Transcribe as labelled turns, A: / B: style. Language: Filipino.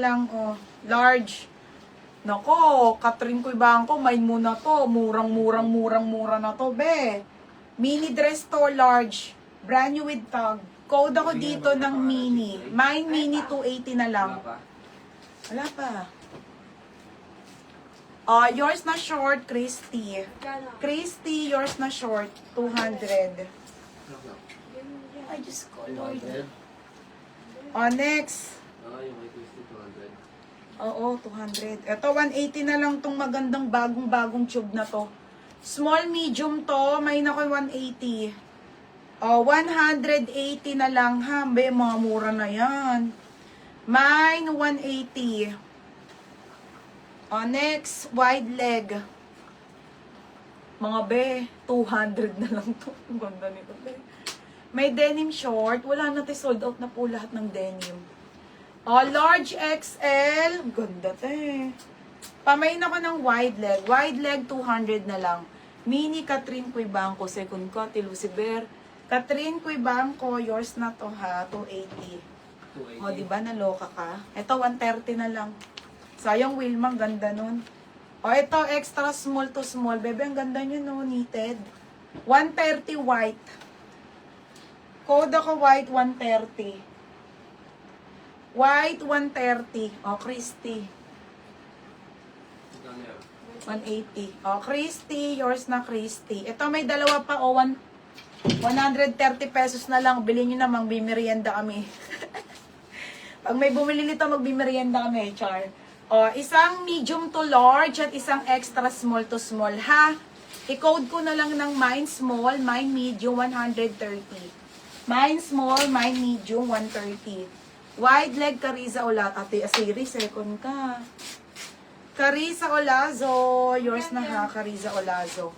A: lang, oh, large. Nako, Catherine Cuibanco, main mo na to. Murang-mura na to, be. Mini dress to, large. Brand new with tag. Code ako dito ng mini. Mine mini 280 na lang. Wala pa. Yours na short, Christy. Christy, yours na short, 200. Ay, Diyos ko, Lord. Next. Oo, 200. Ito, 180 na lang tong magandang bagong tube na to. Small, medium to. May na ko 180. 180 na lang ha. Be, mga mura na yan. Mine, 180. Next, wide leg. Mga be, 200 na lang to. Ang ganda nito, be. May denim short. Wala na sold out na po lahat ng denim. Large XL. Ganda te. Pamain ako ng wide leg. Wide leg, 200 na lang. Mini Catherine Cuibanco. Second ko, Tiluciber. Catherine Cuibanco, yours na to ha. 280. Diba naloka ka? Ito, 130 na lang. Sayang Wilma, ganda nun. Ito, extra small to small. Bebe, ang ganda nyo no, knitted. 130 white. Code ako white, 130. White, 130. Christy. 180. Christy, yours na Christy. Ito may dalawa pa, 130 pesos na lang. Bilhin nyo namang bimerienda kami. Pag may bumili nito, magbimerienda kami, Char. Isang medium to large at isang extra small to small, ha? I-code ko na lang ng mine small, mine medium, 130. Mine small, mine medium, 130. Wide leg, Carissa Olazo. Ate, Asiri, second ka. Carissa Olazo. Yours na ha, Carissa Olazo.